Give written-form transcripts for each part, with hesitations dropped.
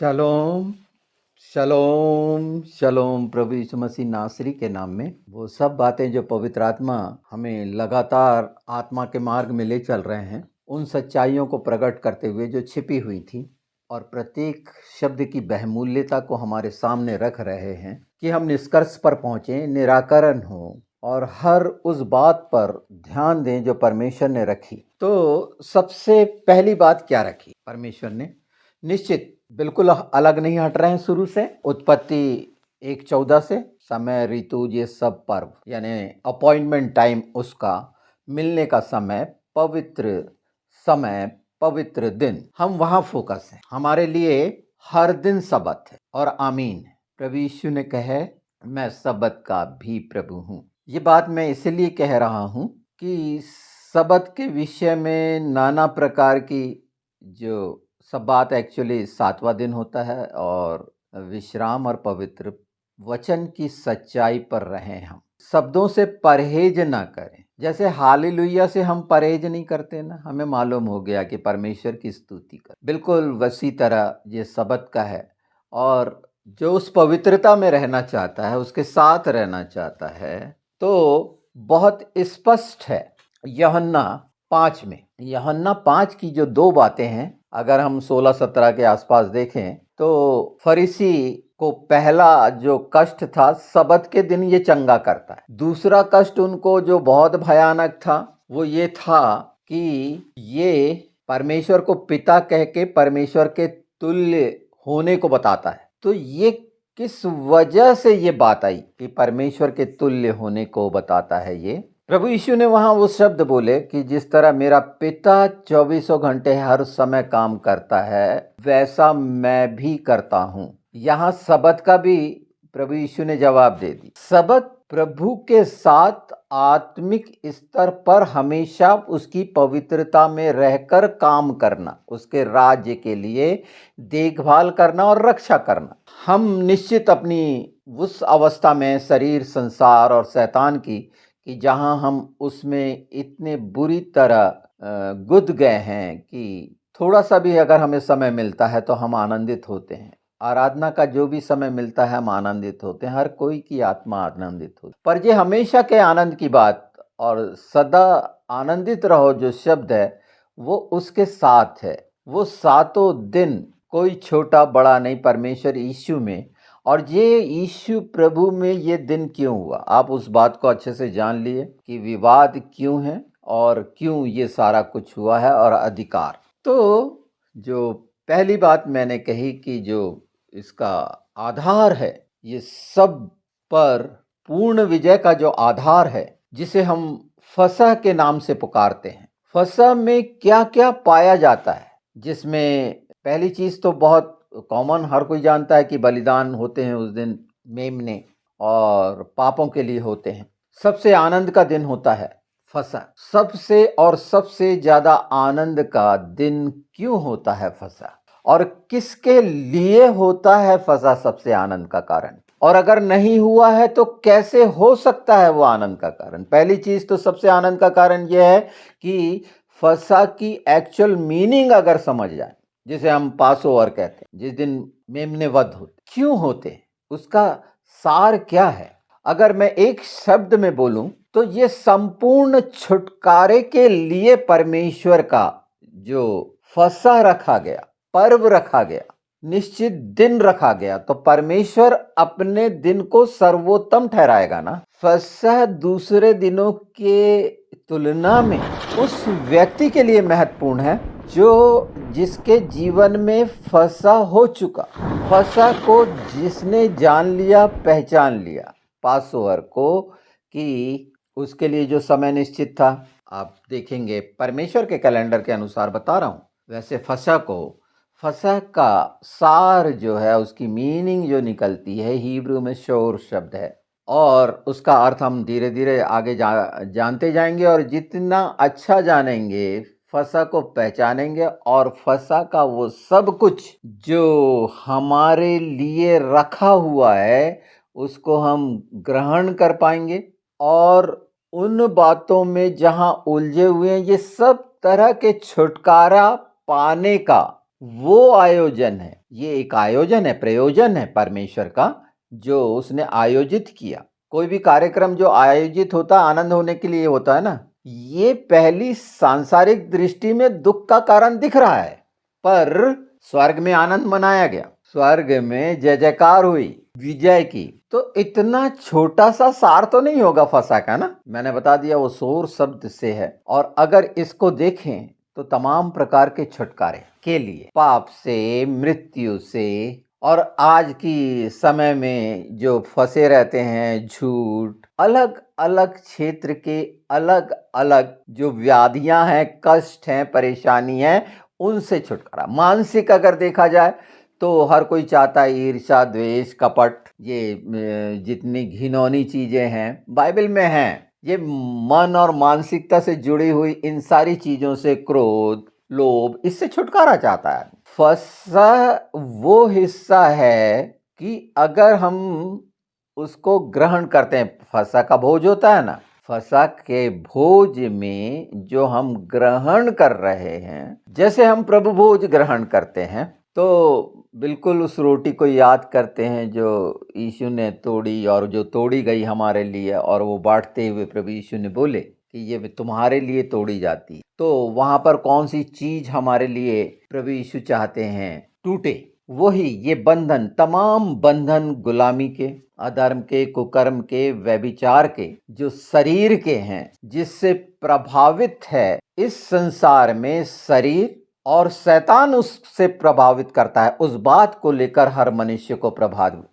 शलोम शलोम शलोम प्रभु यीशु मसीह नासरी के नाम में वो सब बातें जो पवित्र आत्मा हमें लगातार आत्मा के मार्ग में ले चल रहे हैं, उन सच्चाइयों को प्रकट करते हुए जो छिपी हुई थी और प्रत्येक शब्द की बहुमूल्यता को हमारे सामने रख रहे हैं कि हम निष्कर्ष पर पहुँचें, निराकरण हो और हर उस बात पर ध्यान दें जो परमेश्वर ने रखी। तो सबसे पहली बात क्या रखी परमेश्वर ने? निश्चित बिल्कुल अलग नहीं हट रहे हैं शुरू से। उत्पत्ति 1:14 से समय, ऋतु, ये सब पर्व यानी अपॉइंटमेंट टाइम, उसका मिलने का समय, पवित्र दिन, हम वहाँ फोकस है। हमारे लिए हर दिन सबत है और आमीन। प्रभु यीशु ने कहे मैं सबत का भी प्रभु हूँ। ये बात मैं इसलिए कह रहा हूँ कि सबत के विषय में नाना प्रकार की जो सब बात एक्चुअली 7वां दिन होता है और विश्राम और पवित्र वचन की सच्चाई पर रहें। हम शब्दों से परहेज ना करें। जैसे हालेलुया से हम परहेज नहीं करते ना, हमें मालूम हो गया कि परमेश्वर की स्तुति कर, बिल्कुल वैसी तरह ये सबत का है। और जो उस पवित्रता में रहना चाहता है, उसके साथ रहना चाहता है, तो बहुत स्पष्ट है। यूहन्ना 5 में, यूहन्ना 5 की जो 2 बातें हैं, अगर हम 16-17 के आसपास देखें तो फरीसी को पहला जो कष्ट था, सबत के दिन ये चंगा करता है। दूसरा कष्ट उनको जो बहुत भयानक था वो ये था कि ये परमेश्वर को पिता कह के परमेश्वर के तुल्य होने को बताता है। तो ये किस वजह से ये बात आई कि परमेश्वर के तुल्य होने को बताता है? ये प्रभु यीशु ने वहां वो शब्द बोले कि जिस तरह मेरा पिता 24 घंटे हर समय काम करता है, वैसा मैं भी करता हूं। यहाँ सबत का भी प्रभु यीशु ने जवाब दे दी। सबत प्रभु के साथ आत्मिक स्तर पर हमेशा उसकी पवित्रता में रहकर काम करना, उसके राज्य के लिए देखभाल करना और रक्षा करना। हम निश्चित अपनी उस अवस्था में शरीर, संसार और शैतान की कि जहां हम उसमें इतने बुरी तरह गुद गए हैं कि थोड़ा सा भी अगर हमें समय मिलता है तो हम आनंदित होते हैं। आराधना का जो भी समय मिलता है हम आनंदित होते हैं, हर कोई की आत्मा आनंदित होती। पर ये हमेशा के आनंद की बात और सदा आनंदित रहो जो शब्द है वो उसके साथ है। वो सातों दिन कोई छोटा बड़ा नहीं, परमेश्वर यीशु में। और ये यीशु प्रभु में ये दिन क्यों हुआ, आप उस बात को अच्छे से जान लिए कि विवाद क्यों है और क्यों ये सारा कुछ हुआ है और अधिकार। तो जो पहली बात मैंने कही कि जो इसका आधार है, ये सब पर पूर्ण विजय का जो आधार है, जिसे हम फसह के नाम से पुकारते हैं। फसह में क्या क्या पाया जाता है, जिसमें पहली चीज तो बहुत कॉमन, हर कोई जानता है कि बलिदान होते हैं उस दिन मेमने, और पापों के लिए होते हैं। सबसे आनंद का दिन होता है फसह। सबसे और सबसे ज्यादा आनंद का दिन क्यों होता है फसह, और किसके लिए होता है फसह सबसे आनंद का कारण, और अगर नहीं हुआ है तो कैसे हो सकता है वो आनंद का कारण? पहली चीज तो सबसे आनंद का कारण यह है कि फसह की एक्चुअल मीनिंग अगर समझ जाए, जिसे हम पास ओवर कहते हैं, जिस दिन मेमने वध होते, क्यों होते, उसका सार क्या है? अगर मैं एक शब्द में बोलूं तो ये संपूर्ण छुटकारे के लिए परमेश्वर का जो फसह रखा गया, पर्व रखा गया, निश्चित दिन रखा गया, तो परमेश्वर अपने दिन को सर्वोत्तम ठहराएगा ना। फसह दूसरे दिनों के तुलना में उस व्यक्ति के लिए महत्वपूर्ण है जो जिसके जीवन में फसह हो चुका, फसह को जिसने जान लिया, पहचान लिया, पास ओवर को, कि उसके लिए जो समय निश्चित था। आप देखेंगे परमेश्वर के कैलेंडर के अनुसार बता रहा हूं, वैसे फसह का सार जो है, उसकी मीनिंग जो निकलती है, हिब्रू में शोर शब्द है, और उसका अर्थ हम धीरे धीरे आगे जानते जाएंगे, और जितना अच्छा जानेंगे फसह को पहचानेंगे, और फसह का वो सब कुछ जो हमारे लिए रखा हुआ है उसको हम ग्रहण कर पाएंगे। और उन बातों में जहां उलझे हुए हैं, ये सब तरह के छुटकारा पाने का वो आयोजन है, ये एक आयोजन है, प्रयोजन है परमेश्वर का जो उसने आयोजित किया। कोई भी कार्यक्रम जो आयोजित होता है आनंद होने के लिए होता है ना। ये पहली सांसारिक दृष्टि में दुख का कारण दिख रहा है, पर स्वर्ग में आनंद मनाया गया, स्वर्ग में जय जयकार हुई, विजय की। तो इतना छोटा सा सार तो नहीं होगा फसा का ना। मैंने बता दिया वो सोर शब्द से है। और अगर इसको देखें तो तमाम प्रकार के छुटकारे के लिए, पाप से, मृत्यु से, और आज की समय में जो फंसे रहते हैं झूठ, अलग अलग क्षेत्र के अलग अलग जो व्याधियां हैं, कष्ट हैं, परेशानी है, उनसे छुटकारा। मानसिक अगर देखा जाए तो हर कोई चाहता है ईर्ष्या, द्वेष, कपट, ये जितनी घिनौनी चीजें हैं बाइबल में हैं, ये मन और मानसिकता से जुड़ी हुई इन सारी चीजों से, क्रोध, लोभ, इससे छुटकारा चाहता है। फसा वो हिस्सा है कि अगर हम उसको ग्रहण करते हैं, फसा का भोज होता है ना, फसा के भोज में जो हम ग्रहण कर रहे हैं, जैसे हम प्रभु भोज ग्रहण करते हैं तो बिल्कुल उस रोटी को याद करते हैं जो यीशु ने तोड़ी और जो तोड़ी गई हमारे लिए, और वो बांटते हुए प्रभु यीशु ने बोले कि ये तुम्हारे लिए तोड़ी जाती है। तो वहां पर कौन सी चीज हमारे लिए प्रभु यीशु चाहते हैं टूटे? वही ये बंधन, तमाम बंधन गुलामी के, अधर्म के, कुकर्म के, व्यभिचार के, जो शरीर के हैं, जिससे प्रभावित है इस संसार में शरीर, और शैतान उससे प्रभावित करता है। उस बात को लेकर हर मनुष्य को प्रभावित,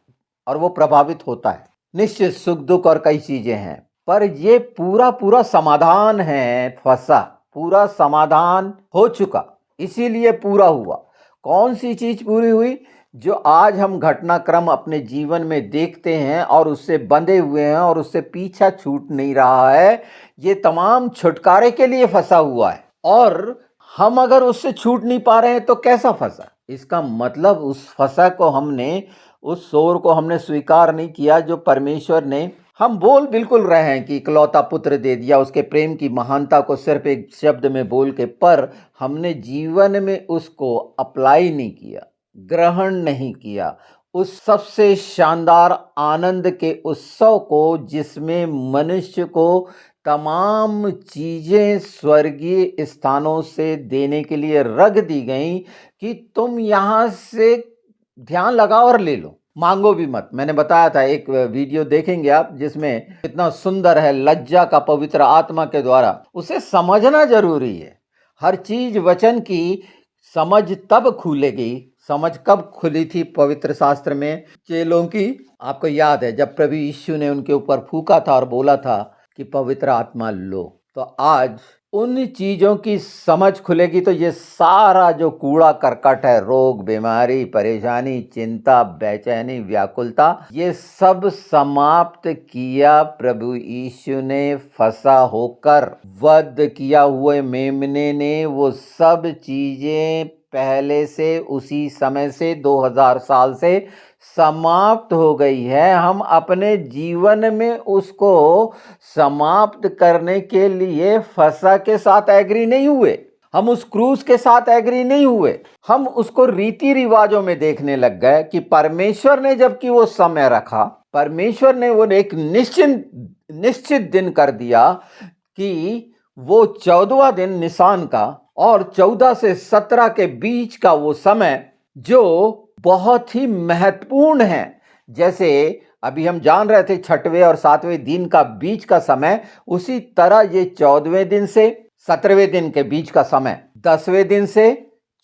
और वो प्रभावित होता है। निश्चित सुख दुख और कई चीजें हैं, पर ये पूरा पूरा समाधान है। फसा पूरा समाधान हो चुका, इसीलिए पूरा हुआ। कौन सी चीज पूरी हुई? जो आज हम घटनाक्रम अपने जीवन में देखते हैं और उससे बंधे हुए हैं और उससे पीछा छूट नहीं रहा है, ये तमाम छुटकारे के लिए फंसा हुआ है। और हम अगर उससे छूट नहीं पा रहे हैं तो कैसा फंसा? इसका मतलब उस फंसा को हमने, उस सोर को हमने स्वीकार नहीं किया जो परमेश्वर ने, हम बोल बिल्कुल रहे हैं कि इकलौता पुत्र दे दिया, उसके प्रेम की महानता को सिर्फ एक शब्द में बोल के, पर हमने जीवन में उसको अप्लाई नहीं किया, ग्रहण नहीं किया। उस सबसे शानदार आनंद के उत्सव को जिसमें मनुष्य को तमाम चीजें स्वर्गीय स्थानों से देने के लिए रख दी गई कि तुम यहां से ध्यान लगाओ और ले लो, मांगो भी मत। मैंने बताया था, एक वीडियो देखेंगे आप जिसमें कितना सुंदर है, लज्जा का पवित्र आत्मा के द्वारा उसे समझना जरूरी है। हर चीज वचन की समझ तब खुलेगी। समझ कब खुली थी पवित्र शास्त्र में? चेलों की, आपको याद है जब प्रभु यीशु ने उनके ऊपर फूका था और बोला था कि पवित्र आत्मा लो, तो आज उन चीजों की समझ खुलेगी तो ये सारा जो कूड़ा करकट है, रोग, बीमारी, परेशानी, चिंता, बेचैनी, व्याकुलता, ये सब समाप्त किया प्रभु यीशु ने। फंसा होकर वध किया हुए मेमने ने वो सब चीजें पहले से, उसी समय से, 2000 साल से समाप्त हो गई है। हम अपने जीवन में उसको समाप्त करने के लिए फसा के साथ एग्री नहीं हुए, हम उस क्रूस के साथ एग्री नहीं हुए। हम उसको रीति रिवाजों में देखने लग गए कि परमेश्वर ने जबकि वो समय रखा, परमेश्वर ने वो एक निश्चित दिन कर दिया कि वो 14वां दिन निसान का, और 14 से 17 के बीच का वो समय जो बहुत ही महत्वपूर्ण है। जैसे अभी हम जान रहे थे 6वें और 7वें दिन का बीच का समय, उसी तरह ये 14वें दिन से 17वें दिन के बीच का समय, 10वें दिन से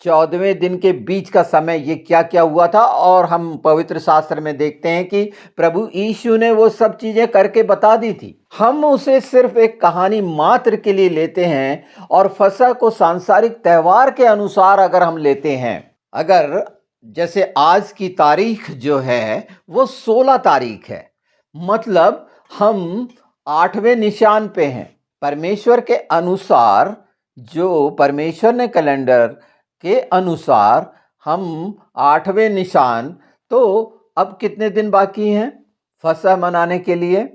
14वें दिन के बीच का समय, ये क्या क्या हुआ था। और हम पवित्र शास्त्र में देखते हैं कि प्रभु यीशु ने वो सब चीजें करके बता दी थी। हम उसे सिर्फ एक कहानी मात्र के लिए लेते हैं, और फसह को सांसारिक त्योहार के अनुसार अगर हम लेते हैं, अगर जैसे आज की तारीख जो है वो 16 तारीख है, मतलब हम 8वें निशान पे हैं। परमेश्वर के अनुसार, जो परमेश्वर ने कैलेंडर के अनुसार हम 8वें निशान, तो अब कितने दिन बाकी हैं फसह मनाने के लिए?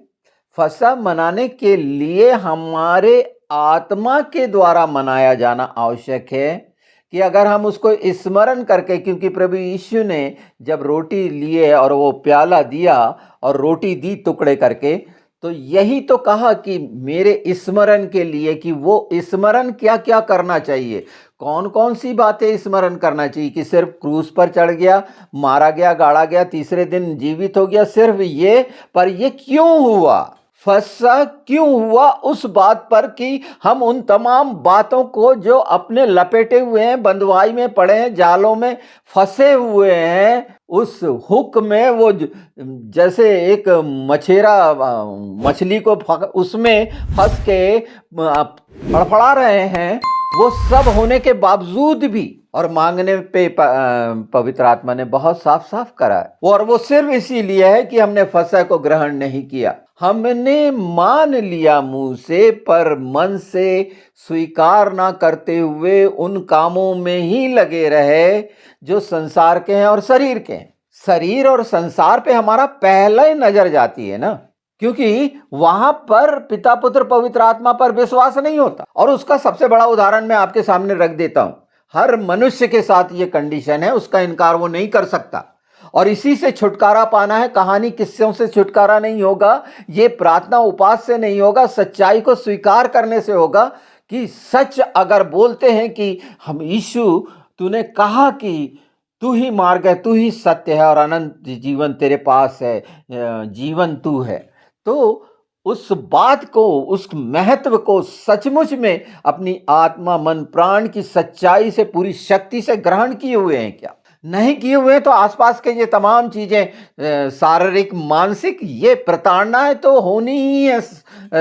फसह मनाने के लिए हमारे आत्मा के द्वारा मनाया जाना आवश्यक है, कि अगर हम उसको स्मरण करके, क्योंकि प्रभु यीशु ने जब रोटी लिए और वो प्याला दिया और रोटी दी टुकड़े करके, तो यही तो कहा कि मेरे स्मरण के लिए, कि वो स्मरण क्या क्या करना चाहिए, कौन कौन सी बातें स्मरण करना चाहिए, कि सिर्फ क्रूस पर चढ़ गया, मारा गया, गाड़ा गया, तीसरे दिन जीवित हो गया, सिर्फ ये, पर ये क्यों हुआ, फंसा क्यों हुआ, उस बात पर कि हम उन तमाम बातों को जो अपने लपेटे हुए हैं, बंधुआई में पड़े हैं, जालों में फंसे हुए हैं, उस हुक में वो जैसे एक मछेरा मछली को उसमें फंस के फड़फड़ा रहे हैं, वो सब होने के बावजूद भी, और मांगने पे पवित्र आत्मा ने बहुत साफ साफ करा है, और वो सिर्फ इसीलिए है कि हमने फसह को ग्रहण नहीं किया, हमने मान लिया मुंह से पर मन से स्वीकार ना करते हुए उन कामों में ही लगे रहे जो संसार के हैं और शरीर के हैं। शरीर और संसार पे हमारा पहला ही नजर जाती है ना, क्योंकि वहां पर पिता पुत्र पवित्र आत्मा पर विश्वास नहीं होता। और उसका सबसे बड़ा उदाहरण मैं आपके सामने रख देता हूं। हर मनुष्य के साथ ये कंडीशन है, उसका इनकार वो नहीं कर सकता, और इसी से छुटकारा पाना है। कहानी किस्सों से छुटकारा नहीं होगा, ये प्रार्थना उपास से नहीं होगा, सच्चाई को स्वीकार करने से होगा कि सच अगर बोलते हैं कि हम यीशु, तूने कहा कि तू ही मार्ग है, तू ही सत्य है और अनंत जीवन तेरे पास है, जीवन तू है, तो उस बात को, उस महत्व को सचमुच में अपनी आत्मा मन प्राण की सच्चाई से पूरी शक्ति से ग्रहण किए हुए हैं क्या? नहीं किए हुए तो आसपास के ये तमाम चीजें, शारीरिक मानसिक ये प्रताड़नाएं तो होनी ही है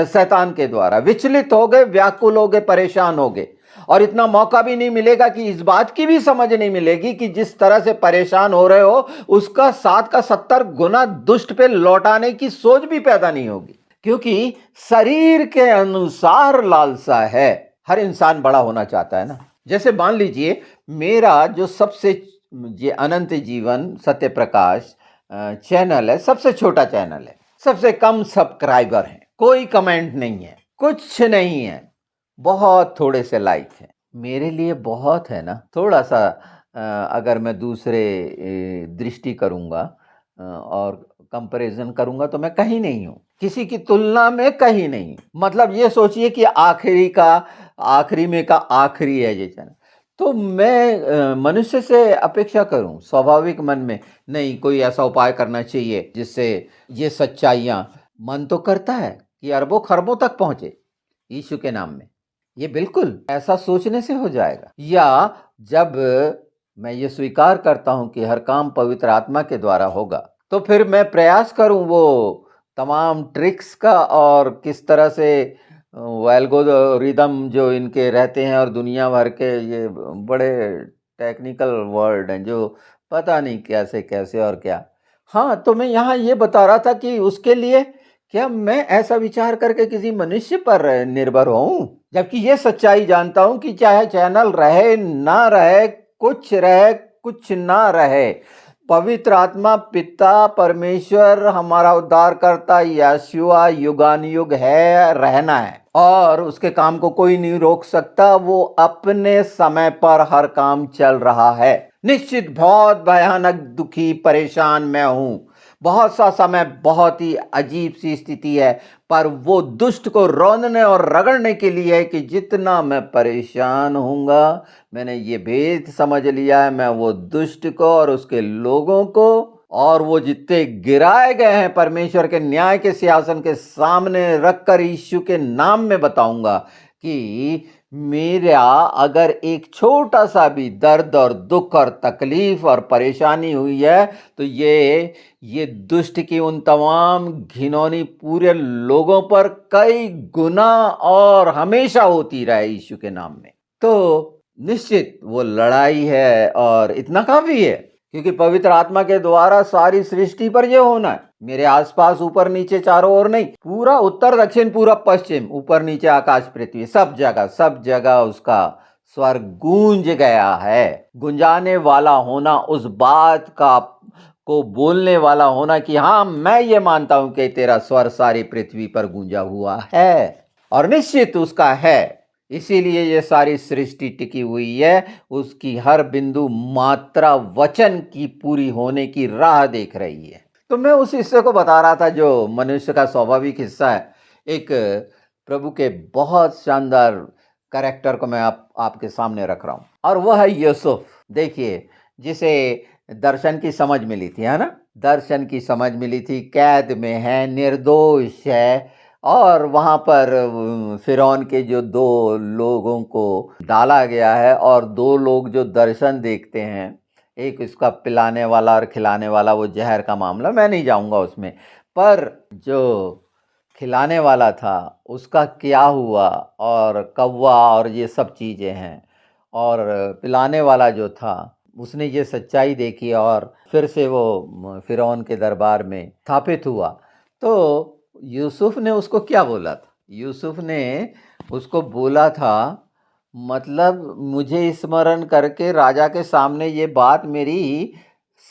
शैतान के द्वारा। विचलित हो गए, व्याकुल हो गए, परेशान हो गए, और इतना मौका भी नहीं मिलेगा कि इस बात की भी समझ नहीं मिलेगी कि जिस तरह से परेशान हो रहे हो उसका 7 का 70 गुना दुष्ट पे लौटाने की सोच भी पैदा नहीं होगी, क्योंकि शरीर के अनुसार लालसा है। हर इंसान बड़ा होना चाहता है ना। जैसे मान लीजिए मेरा जो सबसे ये अनंत जीवन सत्य प्रकाश चैनल है, सबसे छोटा चैनल है, सबसे कम सब्सक्राइबर हैं, कोई कमेंट नहीं है, कुछ नहीं है, बहुत थोड़े से लाइक है। मेरे लिए बहुत है ना। थोड़ा सा अगर मैं दूसरे दृष्टि करूंगा और कंपैरिजन करूंगा तो मैं कहीं नहीं हूं, किसी की तुलना में कहीं नहीं। मतलब ये सोचिए कि आखिरी का आखिरी में का आखिरी है ये चैनल, तो मैं मनुष्य से अपेक्षा करूं स्वाभाविक मन में, नहीं कोई ऐसा उपाय करना चाहिए जिससे ये सच्चाइयां, मन तो करता है कि अरबों खरबों तक पहुंचे यीशु के नाम में। ये बिल्कुल ऐसा सोचने से हो जाएगा। या जब मैं ये स्वीकार करता हूं कि हर काम पवित्र आत्मा के द्वारा होगा, तो फिर मैं प्रयास करूं वो तमाम ट्रिक्स का, और किस तरह से एल्गोरिदम जो इनके रहते हैं और दुनिया भर के ये बड़े टेक्निकल वर्ड हैं जो पता नहीं कैसे कैसे और क्या। हाँ, तो मैं यहाँ ये बता रहा था कि उसके लिए क्या मैं ऐसा विचार करके किसी मनुष्य पर निर्भर हूं, जबकि ये सच्चाई जानता हूं कि चाहे चैनल रहे ना रहे, कुछ रहे कुछ ना रहे, पवित्र आत्मा पिता परमेश्वर हमारा उद्धारकर्ता यीशुआ युगानुयुग है, रहना है, और उसके काम को कोई नहीं रोक सकता। वो अपने समय पर हर काम चल रहा है। निश्चित बहुत भयानक दुखी परेशान मैं हूं, बहुत सा समय बहुत ही अजीब सी स्थिति है, पर वो दुष्ट को रौंदने और रगड़ने के लिए है कि जितना मैं परेशान होऊंगा, मैंने ये भेद समझ लिया है, मैं वो दुष्ट को और उसके लोगों को, और वो जितने गिराए गए हैं परमेश्वर के न्याय के सिंहासन के सामने रखकर यीशु के नाम में बताऊंगा कि मेरा अगर एक छोटा सा भी दर्द और दुख और तकलीफ और परेशानी हुई है, तो ये दुष्ट की उन तमाम घिनौनी पूरे लोगों पर कई गुना और हमेशा होती रहे यीशु के नाम में। तो निश्चित वो लड़ाई है, और इतना काफी है, क्योंकि पवित्र आत्मा के द्वारा सारी सृष्टि पर यह होना है। मेरे आसपास ऊपर नीचे चारों ओर नहीं, पूरा उत्तर दक्षिण पूरब पश्चिम, ऊपर नीचे आकाश पृथ्वी, सब जगह उसका स्वर गूंज गया है। गुंजाने वाला होना, उस बात का को बोलने वाला होना कि हाँ मैं ये मानता हूं कि तेरा स्वर सारी पृथ्वी पर गूंजा हुआ है, और निश्चित उसका है। इसीलिए ये सारी सृष्टि टिकी हुई है, उसकी हर बिंदु मात्रा वचन की पूरी होने की राह देख रही है। तो मैं उस हिस्से को बता रहा था जो मनुष्य का स्वाभाविक हिस्सा है। एक प्रभु के बहुत शानदार कैरेक्टर को मैं आपके सामने रख रहा हूँ, और वह है यूसुफ। देखिए, जिसे दर्शन की समझ मिली थी, है ना, दर्शन की समझ मिली थी, कैद में है, निर्दोष है, और वहाँ पर फिरौन के जो दो लोगों को डाला गया है, और दो लोग जो दर्शन देखते हैं, एक इसका पिलाने वाला और खिलाने वाला, वो जहर का मामला मैं नहीं जाऊंगा उसमें, पर जो खिलाने वाला था उसका क्या हुआ, और कौवा और ये सब चीज़ें हैं, और पिलाने वाला जो था उसने ये सच्चाई देखी और फिर से वो फिरौन के दरबार में स्थापित हुआ। तो यूसुफ ने उसको क्या बोला था? यूसुफ ने उसको बोला था, मतलब मुझे स्मरण करके राजा के सामने ये बात मेरी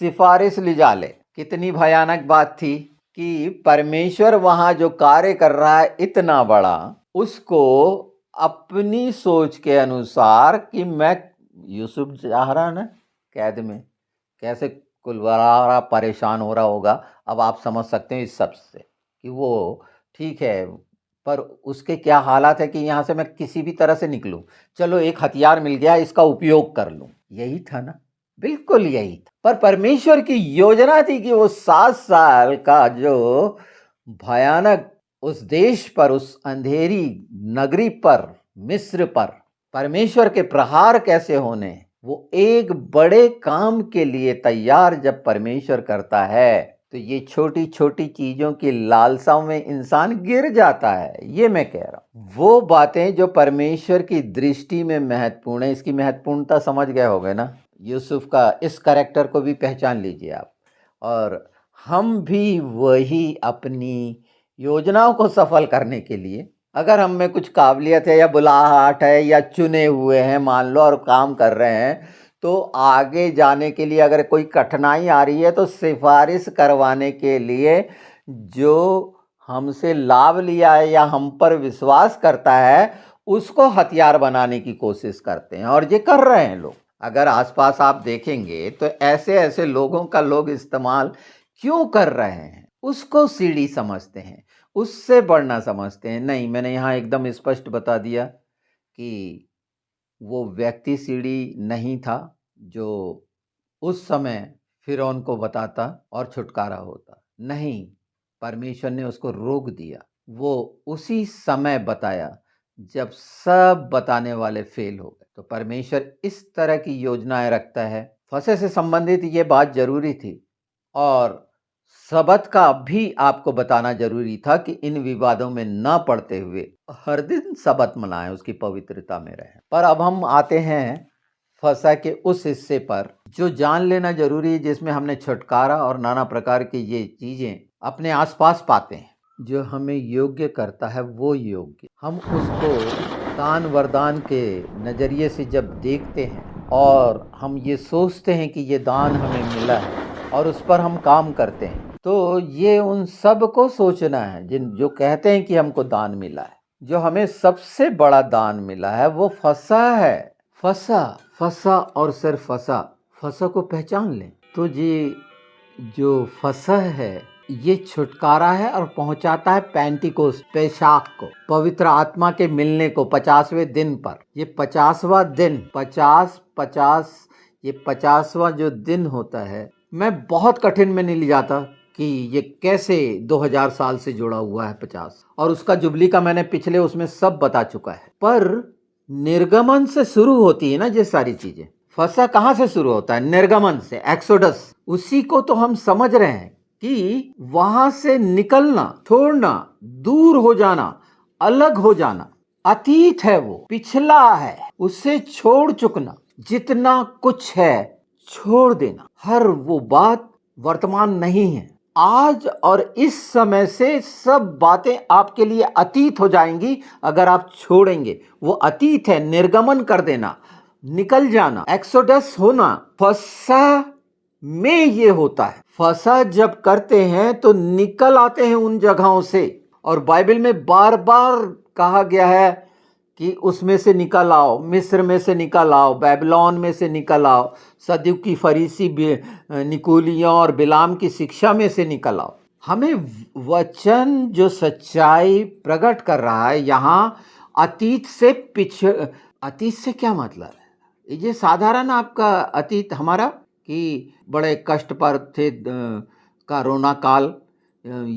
सिफारिश ले जा ले। कितनी भयानक बात थी कि परमेश्वर वहाँ जो कार्य कर रहा है इतना बड़ा, उसको अपनी सोच के अनुसार कि मैं, यूसुफ चाह रहा ना कैद में, कैसे कुलवारा परेशान हो रहा होगा। अब आप समझ सकते हैं इस सब से कि वो ठीक है, पर उसके क्या हालात है कि यहाँ से मैं किसी भी तरह से निकलूं, चलो एक हथियार मिल गया, इसका उपयोग कर लूं। यही था ना, बिल्कुल यही था। पर परमेश्वर की योजना थी कि वो 7 साल का जो भयानक उस देश पर, उस अंधेरी नगरी पर, मिस्र पर परमेश्वर के प्रहार कैसे होने, वो एक बड़े काम के लिए तैयार जब परमेश्वर करता है तो ये छोटी छोटी चीजों की लालसाओं में इंसान गिर जाता है। ये मैं कह रहा हूं, वो बातें जो परमेश्वर की दृष्टि में महत्वपूर्ण है। इसकी महत्वपूर्णता समझ गए होगे ना? यूसुफ का इस कैरेक्टर को भी पहचान लीजिए आप। और हम भी वही अपनी योजनाओं को सफल करने के लिए, अगर हम में कुछ काबिलियत है या बुलाहट है या चुने हुए हैं मान लो और काम कर रहे हैं, तो आगे जाने के लिए अगर कोई कठिनाई आ रही है तो सिफारिश करवाने के लिए जो हमसे लाभ लिया है या हम पर विश्वास करता है उसको हथियार बनाने की कोशिश करते हैं, और ये कर रहे हैं लोग। अगर आसपास आप देखेंगे तो ऐसे ऐसे लोगों का लोग इस्तेमाल क्यों कर रहे हैं? उसको सीढ़ी समझते हैं, उससे बढ़ना समझते हैं। नहीं, मैंने यहाँ एकदम स्पष्ट बता दिया कि वो व्यक्ति सीढ़ी नहीं था जो उस समय फिरौन को बताता और छुटकारा होता। नहीं, परमेश्वर ने उसको रोक दिया। वो उसी समय बताया जब सब बताने वाले फेल हो गए। तो परमेश्वर इस तरह की योजनाएं रखता है। फंसे से संबंधित ये बात जरूरी थी, और सबत का भी आपको बताना जरूरी था कि इन विवादों में ना पड़ते हुए हर दिन सबत मनाएं, उसकी पवित्रता में रहें। पर अब हम आते हैं फसा के उस हिस्से पर जो जान लेना जरूरी है, जिसमें हमने छुटकारा और नाना प्रकार की ये चीजें अपने आसपास पाते हैं। जो हमें योग्य करता है वो योग्य, हम उसको दान वरदान के नजरिए से जब देखते हैं और हम ये सोचते हैं कि ये दान हमें मिला है और उस पर हम काम करते हैं, तो ये उन सब को सोचना है जिन जो कहते हैं कि हमको दान मिला है। जो हमें सबसे बड़ा दान मिला है वो फसा है। फसा, फसा और सिर्फ फसा। फसा को पहचान लें तो ये जो फसह है ये छुटकारा है और पहुंचाता है पेंटिकोस्ट, पेशाक को, पवित्र आत्मा के मिलने को 50वें दिन पर। ये 50वां दिन, 50 ये 50वां जो दिन होता है, मैं बहुत कठिन में नहीं ले जाता कि ये कैसे 2000 साल से जुड़ा हुआ है 50, और उसका जुबली का मैंने पिछले उसमें सब बता चुका है। पर निर्गमन से शुरू होती है ना ये सारी चीजें। फसा कहाँ से शुरू होता है? निर्गमन से, एक्सोडस। उसी को तो हम समझ रहे हैं कि वहां से निकलना, छोड़ना, दूर हो जाना, अलग हो जाना। अतीत है, वो पिछला है, उसे छोड़ चुकना। जितना कुछ है छोड़ देना। हर वो बात वर्तमान नहीं है। आज और इस समय से सब बातें आपके लिए अतीत हो जाएंगी अगर आप छोड़ेंगे। वो अतीत है, निर्गमन कर देना, निकल जाना, एक्सोडस होना। फसा में ये होता है। फसा जब करते हैं तो निकल आते हैं उन जगहों से, और बाइबल में बार बार कहा गया है कि उसमें से निकल आओ, मिस्र में से निकल आओ, बेबीलोन में से निकल आओ, सदूकी फरीसी निकोलियों और बिलाम की शिक्षा में से निकल आओ। हमें वचन जो सच्चाई प्रकट कर रहा है यहाँ, अतीत से क्या मतलब है? ये साधारण आपका अतीत हमारा कि बड़े कष्ट पर थे, कोरोना काल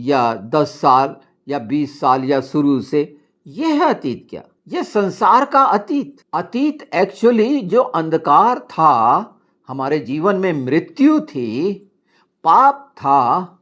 या 10 साल या 20 साल या शुरू से, ये है अतीत क्या? ये संसार का अतीत एक्चुअली जो अंधकार था हमारे जीवन में, मृत्यु थी, पाप था,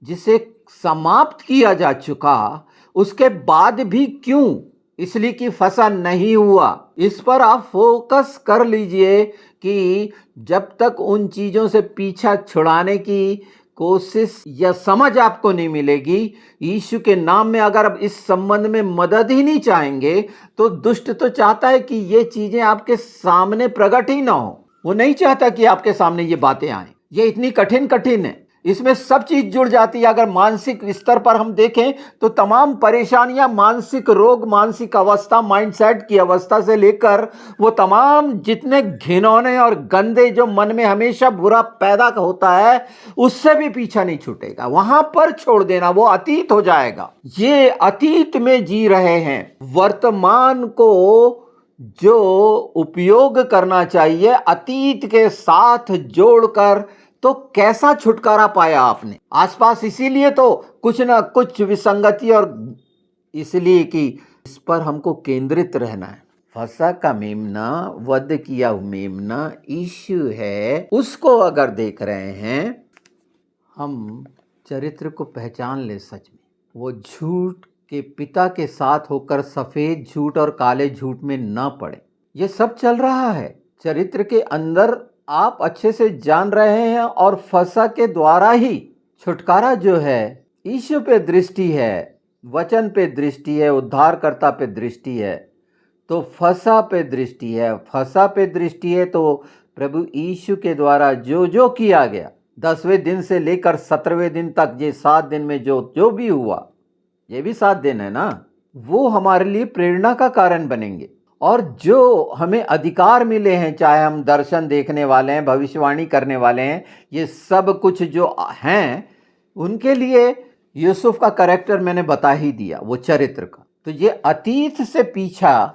जिसे समाप्त किया जा चुका, उसके बाद भी क्यों? इसलिए कि फंसा नहीं हुआ। इस पर आप फोकस कर लीजिए कि जब तक उन चीजों से पीछा छुड़ाने की कोशिश या समझ आपको नहीं मिलेगी, यीशु के नाम में अगर आप इस संबंध में मदद ही नहीं चाहेंगे, तो दुष्ट तो चाहता है कि ये चीजें आपके सामने प्रकट ही ना हो। वो नहीं चाहता कि आपके सामने ये बातें आए। ये इतनी कठिन है, इसमें सब चीज जुड़ जाती है। अगर मानसिक स्तर पर हम देखें तो तमाम परेशानियां, मानसिक रोग, मानसिक अवस्था, माइंडसेट की अवस्था से लेकर वो तमाम जितने घिनौने और गंदे जो मन में हमेशा बुरा पैदा होता है, उससे भी पीछा नहीं छूटेगा। वहां पर छोड़ देना, वो अतीत हो जाएगा। ये अतीत में जी रहे हैं। वर्तमान को जो उपयोग करना चाहिए अतीत के साथ जोड़कर, तो कैसा छुटकारा पाया आपने आसपास? इसीलिए तो कुछ ना कुछ विसंगति, और इसलिए कि इस पर हमको केंद्रित रहना है। फसा का मेमना, वध किया मेमना यीशु है। उसको अगर देख रहे हैं हम, चरित्र को पहचान ले सच में। वो झूठ के पिता के साथ होकर सफेद झूठ और काले झूठ में न पड़े। ये सब चल रहा है चरित्र के अंदर, आप अच्छे से जान रहे हैं। और फसा के द्वारा ही छुटकारा जो है, यीशु पे दृष्टि है, वचन पे दृष्टि है, उद्धारकर्ता पे दृष्टि है, तो फसा पे दृष्टि है। फसा पे दृष्टि है तो प्रभु यीशु के द्वारा जो जो किया गया, 10वें दिन से लेकर 17वें दिन तक, ये 7 दिन में जो भी हुआ, ये भी 7 दिन है ना, वो हमारे लिए प्रेरणा का कारण बनेंगे। और जो हमें अधिकार मिले हैं, चाहे हम दर्शन देखने वाले हैं, भविष्यवाणी करने वाले हैं, ये सब कुछ जो हैं, उनके लिए यूसुफ का कैरेक्टर मैंने बता ही दिया, वो चरित्र का। तो ये अतीत से पीछा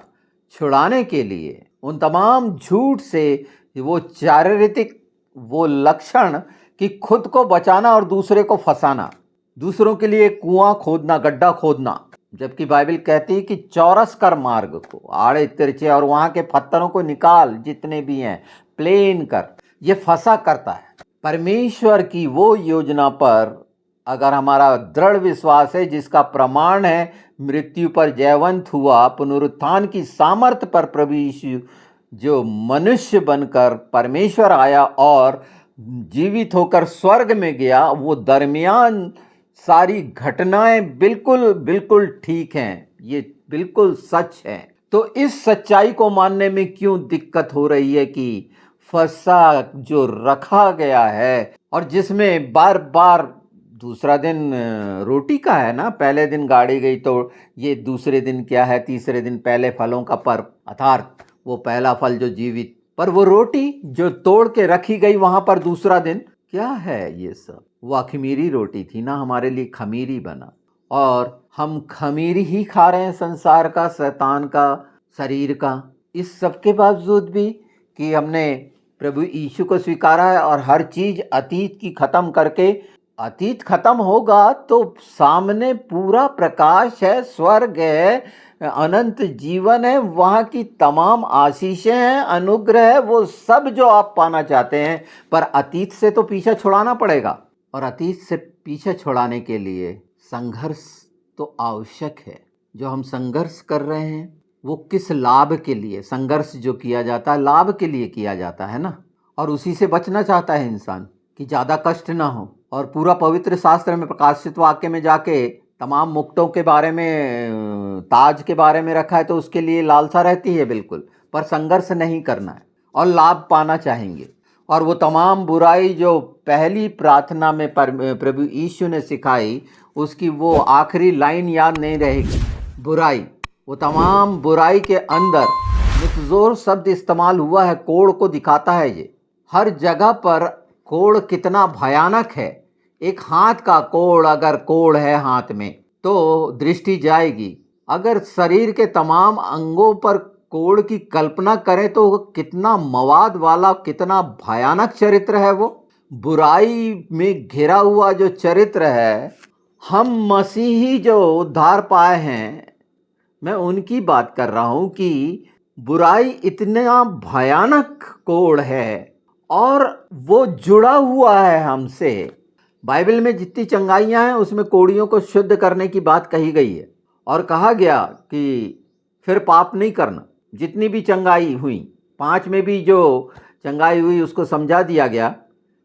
छुड़ाने के लिए, उन तमाम झूठ से, वो चारित्रिक वो लक्षण कि खुद को बचाना और दूसरे को फंसाना, दूसरों के लिए कुआं खोदना, गड्ढा खोदना, जबकि बाइबल कहती है कि चौरस कर मार्ग को, आड़े तिरछे और वहां के पत्थरों को निकाल, जितने भी हैं प्लेन कर। ये फंसा करता है। परमेश्वर की वो योजना पर अगर हमारा दृढ़ विश्वास है, जिसका प्रमाण है मृत्यु पर जयवंत हुआ, पुनरुत्थान की सामर्थ्य पर प्रभु यीशु जो मनुष्य बनकर परमेश्वर आया और जीवित होकर स्वर्ग में गया, वो दरमियान सारी घटनाएं बिल्कुल ठीक हैं, ये बिल्कुल सच है। तो इस सच्चाई को मानने में क्यों दिक्कत हो रही है कि फसा जो रखा गया है, और जिसमें बार बार, दूसरा दिन रोटी का है ना, पहले दिन गाड़ी गई तो ये दूसरे दिन क्या है, तीसरे दिन पहले फलों का पर्व, अर्थात वो पहला फल जो जीवित, पर वो रोटी जो तोड़ के रखी गई वहां पर दूसरा दिन, क्या है ये सब? वो अखमीरी रोटी थी ना, हमारे लिए खमीरी बना, और हम खमीरी ही खा रहे हैं, संसार का, शैतान का, शरीर का। इस सब के बावजूद भी कि हमने प्रभु यीशु को स्वीकारा है, और हर चीज अतीत की खत्म करके, अतीत खत्म होगा तो सामने पूरा प्रकाश है, स्वर्ग है, अनंत जीवन है, वहाँ की तमाम आशीषें हैं, अनुग्रह है, वो सब जो आप पाना चाहते हैं। पर अतीत से तो पीछा छुड़ाना पड़ेगा, और अतीत से पीछे छुड़ाने के लिए संघर्ष तो आवश्यक है। जो हम संघर्ष कर रहे हैं वो किस लाभ के लिए? संघर्ष जो किया जाता है लाभ के लिए किया जाता है ना, और उसी से बचना चाहता है इंसान कि ज़्यादा कष्ट ना हो। और पूरा पवित्र शास्त्र में, प्रकाशित वाक्य में जाके तमाम मुक्तों के बारे में, ताज के बारे में रखा है, तो उसके लिए लालसा रहती है बिल्कुल, पर संघर्ष नहीं करना है और लाभ पाना चाहेंगे। और वो तमाम बुराई जो पहली प्रार्थना में प्रभु यीशु ने सिखाई, उसकी वो आखिरी लाइन याद नहीं रहेगी, बुराई वो तमाम बुराई के अंदर मितजोर शब्द इस्तेमाल हुआ है, कोड़ को दिखाता है। ये हर जगह पर कोड़ कितना भयानक है। एक हाथ का कोड़, अगर कोड़ है हाथ में तो दृष्टि जाएगी। अगर शरीर के तमाम अंगों पर कोड़ की कल्पना करें तो वो कितना मवाद वाला, कितना भयानक चरित्र है। वो बुराई में घिरा हुआ जो चरित्र है, हम मसीही जो उद्धार पाए हैं, मैं उनकी बात कर रहा हूं कि बुराई इतना भयानक कोड़ है और वो जुड़ा हुआ है हमसे। बाइबल में जितनी चंगाइयां हैं उसमें कोड़ियों को शुद्ध करने की बात कही गई है और कहा गया कि फिर पाप नहीं करना। जितनी भी चंगाई हुई, 5 में भी जो चंगाई हुई उसको समझा दिया गया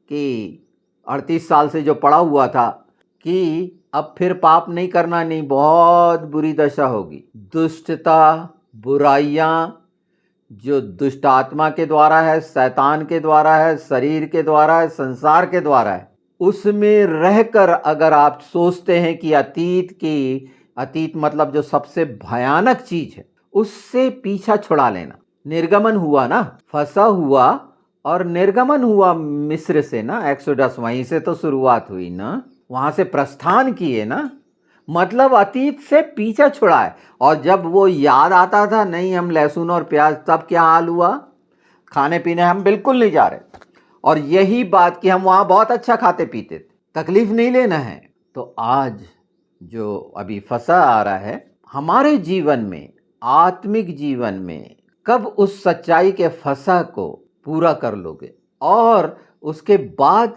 कि 38 साल से जो पड़ा हुआ था कि अब फिर पाप नहीं करना, नहीं बहुत बुरी दशा होगी। दुष्टता, बुराइयां जो दुष्ट आत्मा के द्वारा है, शैतान के द्वारा है, शरीर के द्वारा है, संसार के द्वारा है, उसमें रहकर अगर आप सोचते हैं कि अतीत मतलब जो सबसे भयानक चीज है उससे पीछा छुड़ा लेना। निर्गमन हुआ ना, फंसा हुआ और निर्गमन हुआ मिस्र से ना, एक्सोडस वहीं से तो शुरुआत हुई ना, वहां से प्रस्थान किए ना, मतलब अतीत से पीछा छुड़ाए। और जब वो याद आता था, नहीं हम लहसुन और प्याज, तब क्या हाल हुआ, खाने पीने हम बिल्कुल नहीं जा रहे। और यही बात कि हम वहां बहुत अच्छा खाते पीते थे, तकलीफ नहीं लेना है। तो आज जो अभी फंसा आ रहा है हमारे जीवन में, आत्मिक जीवन में, कब उस सच्चाई के फंसा को पूरा कर लोगे और उसके बाद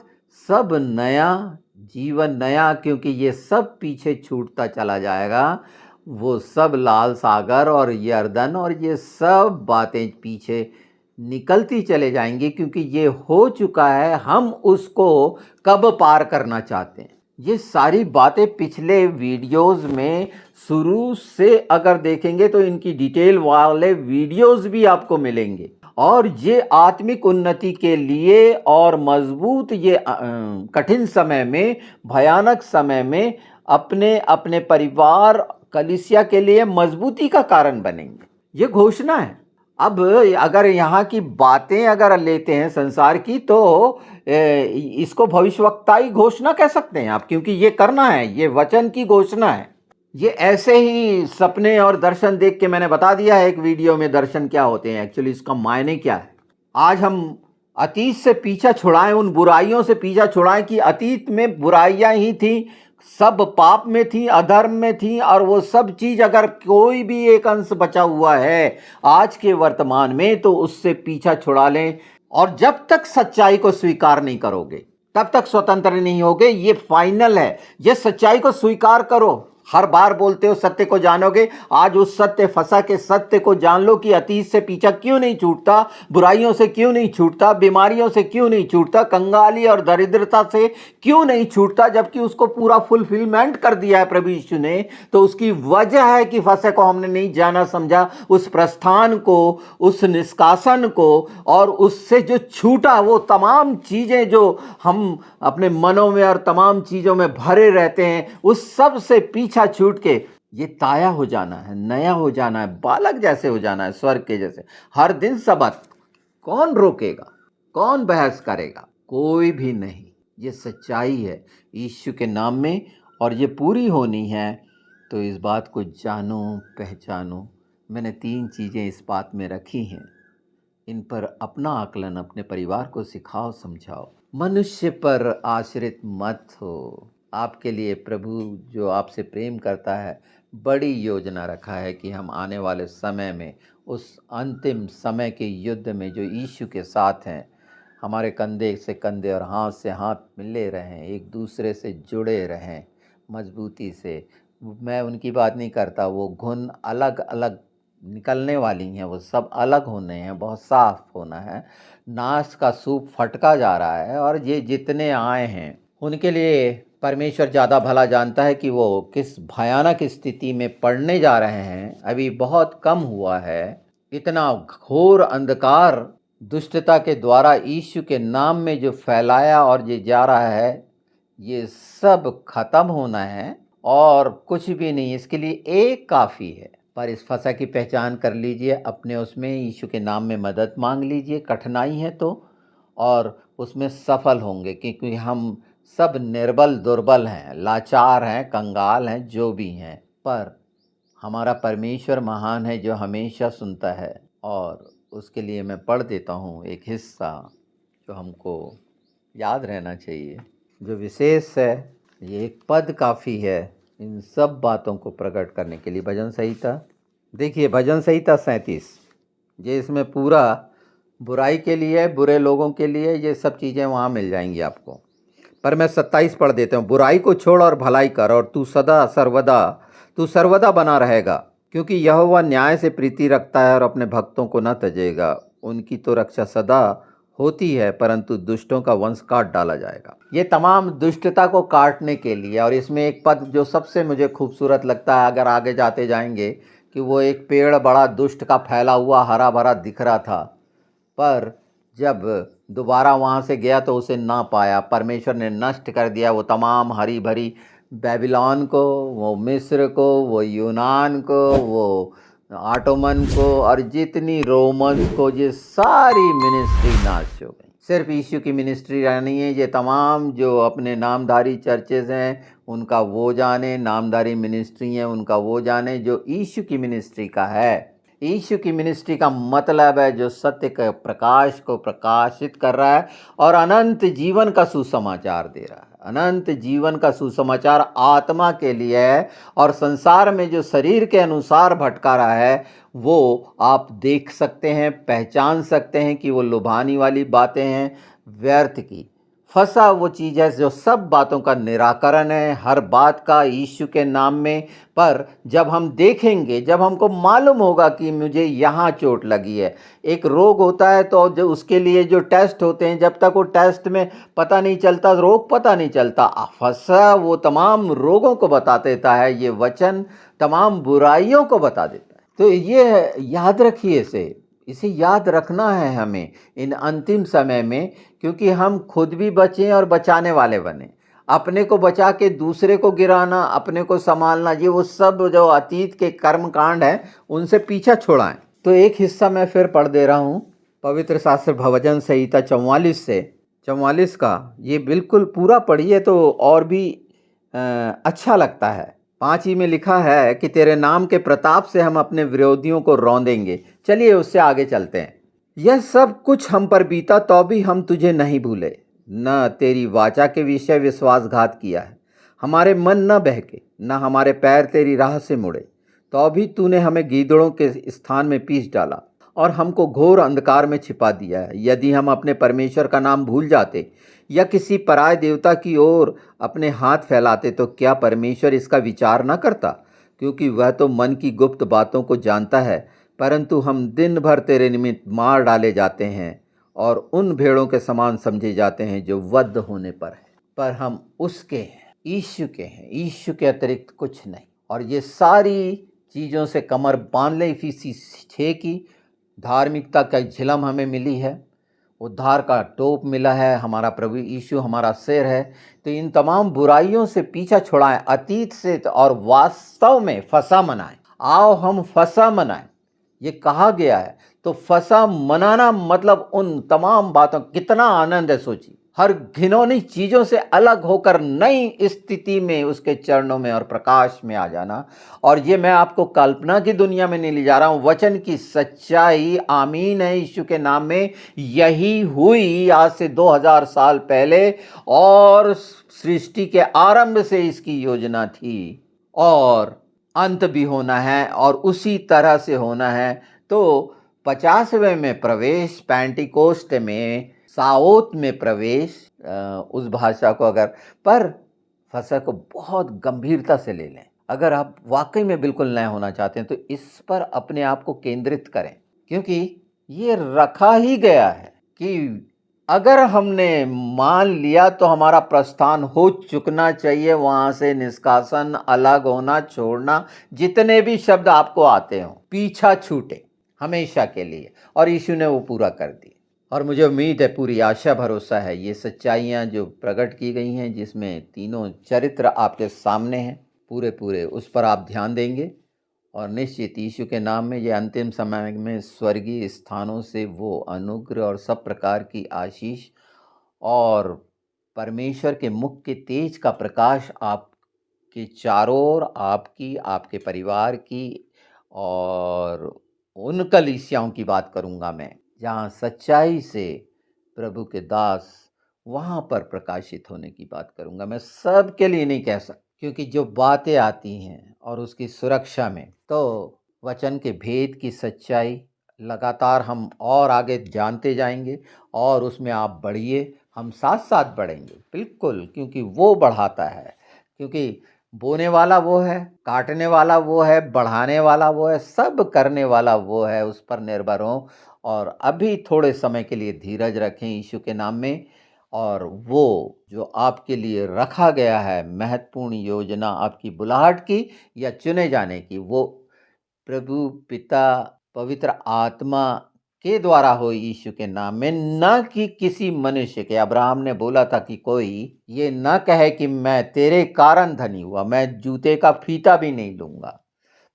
सब नया जीवन नया, क्योंकि ये सब पीछे छूटता चला जाएगा। वो सब लाल सागर और यर्दन और ये सब बातें पीछे निकलती चले जाएंगी, क्योंकि ये हो चुका है। हम उसको कब पार करना चाहते हैं। ये सारी बातें पिछले वीडियोस में शुरू से अगर देखेंगे तो इनकी डिटेल वाले वीडियोस भी आपको मिलेंगे। और ये आत्मिक उन्नति के लिए और मजबूत ये कठिन समय में, भयानक समय में अपने अपने परिवार, कलीसिया के लिए मजबूती का कारण बनेंगे। ये घोषणा है। अब अगर यहाँ की बातें अगर लेते हैं संसार की तो इसको भविष्यवक्ताई घोषणा कह सकते हैं आप, क्योंकि ये करना है, ये वचन की घोषणा है। ये ऐसे ही सपने और दर्शन देख के मैंने बता दिया है एक वीडियो में दर्शन क्या होते हैं, एक्चुअली इसका मायने क्या है। आज हम अतीत से पीछा छुड़ाएं, उन बुराइयों से पीछा छुड़ाएं कि अतीत में बुराइयां ही थी, सब पाप में थी, अधर्म में थी, और वो सब चीज अगर कोई भी एक अंश बचा हुआ है आज के वर्तमान में तो उससे पीछा छुड़ा लें। और जब तक सच्चाई को स्वीकार नहीं करोगे तब तक स्वतंत्र नहीं होगे। ये फाइनल है। ये सच्चाई को स्वीकार करो। हर बार बोलते हो सत्य को जानोगे, आज उस सत्य फंसा के सत्य को जान लो कि अतीत से पीछा क्यों नहीं छूटता, बुराइयों से क्यों नहीं छूटता, बीमारियों से क्यों नहीं छूटता, कंगाली और दरिद्रता से क्यों नहीं छूटता, जबकि उसको पूरा फुलफिलमेंट कर दिया है प्रभु यीशु ने। तो उसकी वजह है कि फंसे को हमने नहीं जाना समझा, उस प्रस्थान को, उस निष्कासन को, और उससे जो छूटा वो तमाम चीजें जो हम अपने मनों में और तमाम चीजों में भरे रहते हैं, उस सब से पीछा छूट के ये ताया हो जाना है, नया हो जाना है, बालक जैसे हो जाना है, स्वर्ग के जैसे। हर दिन सबत। कौन रोकेगा, कौन बहस करेगा? कोई भी नहीं। ये सच्चाई है यीशु के नाम में, और ये पूरी होनी है। तो इस बात को जानो, पहचानो। मैंने 3 चीजें इस बात में रखी हैं, इन पर अपना आकलन अपने परिवार को सिखाओ, समझाओ। मनुष्य पर आश्रित मत हो। आपके लिए प्रभु जो आपसे प्रेम करता है, बड़ी योजना रखा है कि हम आने वाले समय में, उस अंतिम समय के युद्ध में जो यीशु के साथ हैं, हमारे कंधे से कंधे और हाथ से हाथ मिले रहें, एक दूसरे से जुड़े रहें मजबूती से। मैं उनकी बात नहीं करता, वो घुन अलग अलग निकलने वाली हैं, वो सब अलग होने हैं, बहुत साफ होना है। नाश का सूप फटका जा रहा है, और ये जितने आए हैं उनके लिए परमेश्वर ज़्यादा भला जानता है कि वो किस भयानक स्थिति में पड़ने जा रहे हैं। अभी बहुत कम हुआ है। इतना घोर अंधकार दुष्टता के द्वारा यीशु के नाम में जो फैलाया और ये जा रहा है, ये सब खत्म होना है, और कुछ भी नहीं। इसके लिए एक काफ़ी है, पर इस फसा की पहचान कर लीजिए, अपने उसमें यीशु के नाम में मदद मांग लीजिए, कठिनाई है तो, और उसमें सफल होंगे, क्योंकि हम सब निर्बल दुर्बल हैं, लाचार हैं, कंगाल हैं, जो भी हैं, पर हमारा परमेश्वर महान है जो हमेशा सुनता है। और उसके लिए मैं पढ़ देता हूँ एक हिस्सा जो हमको याद रहना चाहिए, जो विशेष है। ये एक पद काफ़ी है इन सब बातों को प्रकट करने के लिए। भजन संहिता देखिए, भजन संहिता 37, ये इसमें पूरा बुराई के लिए, बुरे लोगों के लिए, ये सब चीज़ें वहाँ मिल जाएंगी आपको। पर मैं 27 पढ़ देता हूँ। बुराई को छोड़ और भलाई कर, और तू सर्वदा बना रहेगा, क्योंकि यहोवा न्याय से प्रीति रखता है और अपने भक्तों को न तजेगा। उनकी तो रक्षा सदा होती है, परंतु दुष्टों का वंश काट डाला जाएगा। ये तमाम दुष्टता को काटने के लिए। और इसमें एक पद जो सबसे मुझे खूबसूरत लगता है, अगर आगे जाते जाएंगे, कि वो एक पेड़ बड़ा दुष्ट का फैला हुआ हरा भरा दिख रहा था, पर जब दोबारा वहाँ से गया तो उसे ना पाया। परमेश्वर ने नष्ट कर दिया वो तमाम हरी भरी बेबीलोन को, वो मिस्र को, वो यूनान को, वो ऑटोमन को, और जितनी रोमन्स को, ये सारी मिनिस्ट्री नाश हो गई। सिर्फ यीशु की मिनिस्ट्री रहनी है। ये तमाम जो अपने नामधारी चर्चेज हैं उनका वो जाने, नामधारी मिनिस्ट्री हैं उनका वो जाने। जो यीशु की मिनिस्ट्री का है, यीशु की मिनिस्ट्री का मतलब है जो सत्य के प्रकाश को प्रकाशित कर रहा है और अनंत जीवन का सुसमाचार दे रहा है। अनंत जीवन का सुसमाचार आत्मा के लिए है, और संसार में जो शरीर के अनुसार भटका रहा है वो आप देख सकते हैं, पहचान सकते हैं कि वो लुभानी वाली बातें हैं, व्यर्थ की। फंसा वो चीज़ है जो सब बातों का निराकरण है, हर बात का यीशु के नाम में। पर जब हम देखेंगे, जब हमको मालूम होगा कि मुझे यहाँ चोट लगी है, एक रोग होता है तो जो उसके लिए जो टेस्ट होते हैं, जब तक वो टेस्ट में पता नहीं चलता, रोग पता नहीं चलता, फंसा वो तमाम रोगों को बता देता है। ये वचन तमाम बुराइयों को बता देता है। तो ये याद रखिए, इसे याद रखना है हमें इन अंतिम समय में, क्योंकि हम खुद भी बचें और बचाने वाले बने। अपने को बचा के दूसरे को गिराना, अपने को संभालना, ये वो सब जो अतीत के कर्म कांड हैं उनसे पीछा छुड़ाएं। तो एक हिस्सा मैं फिर पढ़ दे रहा हूँ, पवित्र शास्त्र भजन संहिता 44 से 44 का। ये बिल्कुल पूरा पढ़िए तो और भी अच्छा लगता है। 5 में लिखा है कि तेरे नाम के प्रताप से हम अपने विरोधियों को रौंदेंगे। चलिए उससे आगे चलते हैं। यह सब कुछ हम पर बीता तो भी हम तुझे नहीं भूले, न तेरी वाचा के विषय विश्वासघात किया है। हमारे मन न बहके, न हमारे पैर तेरी राह से मुड़े, तो भी तूने हमें गीदड़ों के स्थान में पीस डाला और हमको घोर अंधकार में छिपा दिया है। यदि हम अपने परमेश्वर का नाम भूल जाते या किसी पराय देवता की ओर अपने हाथ फैलाते, तो क्या परमेश्वर इसका विचार न करता? क्योंकि वह तो मन की गुप्त बातों को जानता है। परंतु हम दिन भर तेरे निमित्त मार डाले जाते हैं और उन भेड़ों के समान समझे जाते हैं जो वध होने पर है। पर हम उसके हैं, यीशु के हैं, यीशु के अतिरिक्त कुछ नहीं। और ये सारी चीज़ों से कमर बांध ले। इफिसी 6 की धार्मिकता का झिलम हमें मिली है, उद्धार का टोप मिला है, हमारा प्रभु यीशु हमारा सिर है। तो इन तमाम बुराइयों से पीछा छुड़ाएं, अतीत से, और वास्तव में फसा मनाएं। आओ हम फसा मनाएं, ये कहा गया है। तो फसा मनाना मतलब उन तमाम बातों, कितना आनंद है सोचिए, हर घिनौनी चीज़ों से अलग होकर नई स्थिति में उसके चरणों में और प्रकाश में आ जाना। और ये मैं आपको कल्पना की दुनिया में नहीं ले जा रहा हूँ, वचन की सच्चाई आमीन है यीशु के नाम में। यही हुई आज से 2000 साल पहले, और सृष्टि के आरंभ से इसकी योजना थी, और अंत भी होना है और उसी तरह से होना है। तो 50वें में प्रवेश, पेंटिकोस्ट में, साओत में प्रवेश, उस भाषा को अगर, पर फसा को बहुत गंभीरता से ले लें। अगर आप वाकई में बिल्कुल नए होना चाहते हैं तो इस पर अपने आप को केंद्रित करें, क्योंकि ये रखा ही गया है कि अगर हमने मान लिया तो हमारा प्रस्थान हो चुकना चाहिए, वहाँ से निष्कासन, अलग होना, छोड़ना, जितने भी शब्द आपको आते हों, पीछा छूटे हमेशा के लिए। और यीशु ने वो पूरा कर दिया। और मुझे उम्मीद है, पूरी आशा भरोसा है, ये सच्चाइयाँ जो प्रकट की गई हैं, जिसमें तीनों चरित्र आपके सामने हैं पूरे पूरे, उस पर आप ध्यान देंगे और निश्चित यीशु के नाम में ये अंतिम समय में स्वर्गीय स्थानों से वो अनुग्रह और सब प्रकार की आशीष और परमेश्वर के मुख के तेज का प्रकाश आपके चारों ओर, आपकी, आपके परिवार की और उन कलीसियाओं की बात करूंगा मैं जहाँ सच्चाई से प्रभु के दास वहाँ पर प्रकाशित होने की बात करूंगा। मैं सबके लिए नहीं कह सकता, क्योंकि जो बातें आती हैं और उसकी सुरक्षा में, तो वचन के भेद की सच्चाई लगातार हम और आगे जानते जाएंगे और उसमें आप बढ़िए, हम साथ साथ बढ़ेंगे, बिल्कुल, क्योंकि वो बढ़ाता है। क्योंकि बोने वाला वो है, काटने वाला वो है, बढ़ाने वाला वो है, सब करने वाला वो है। उस पर निर्भर हों और अभी थोड़े समय के लिए धीरज रखें यीशु के नाम में। और वो जो आपके लिए रखा गया है महत्वपूर्ण योजना आपकी बुलाहट की या चुने जाने की, वो प्रभु पिता पवित्र आत्मा के द्वारा हो यीशु के नाम में, न कि किसी मनुष्य के। अब्राहम ने बोला था कि कोई ये न कहे कि मैं तेरे कारण धनी हुआ, मैं जूते का फीता भी नहीं लूंगा।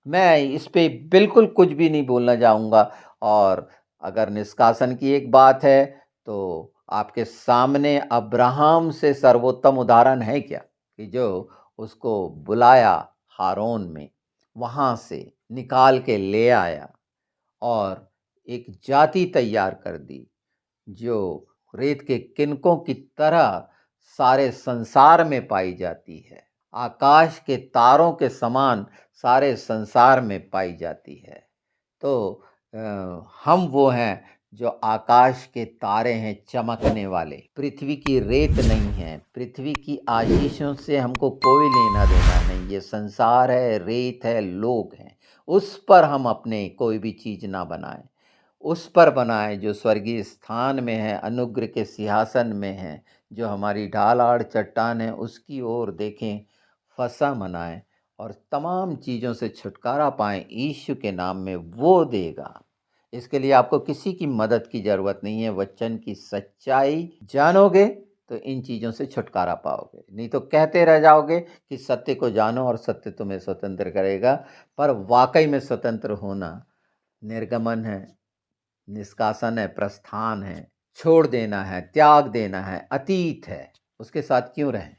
मैं इस पे बिल्कुल कुछ भी नहीं बोलना चाहूँगा। और अगर निष्कासन की एक बात है तो आपके सामने अब्राहम से सर्वोत्तम उदाहरण है क्या, कि जो उसको बुलाया हारोन में, वहाँ से निकाल के ले आया और एक जाति तैयार कर दी जो रेत के किनकों की तरह सारे संसार में पाई जाती है, आकाश के तारों के समान सारे संसार में पाई जाती है। तो हम वो हैं जो आकाश के तारे हैं चमकने वाले, पृथ्वी की रेत नहीं है। पृथ्वी की आशीषों से हमको कोई लेना देना नहीं। ये संसार है, रेत है, लोग हैं, उस पर हम अपने कोई भी चीज़ ना बनाएं। उस पर बनाएं जो स्वर्गीय स्थान में है, अनुग्रह के सिंहासन में है, जो हमारी ढाल आड़ चट्टान है, उसकी ओर देखें, फसा मनाएं और तमाम चीज़ों से छुटकारा पाएं यीशु के नाम में। वो देगा। इसके लिए आपको किसी की मदद की ज़रूरत नहीं है। वचन की सच्चाई जानोगे तो इन चीज़ों से छुटकारा पाओगे, नहीं तो कहते रह जाओगे कि सत्य को जानो और सत्य तुम्हें स्वतंत्र करेगा। पर वाकई में स्वतंत्र होना निर्गमन है, निष्कासन है, प्रस्थान है, छोड़ देना है, त्याग देना है, अतीत है। उसके साथ क्यों रहें?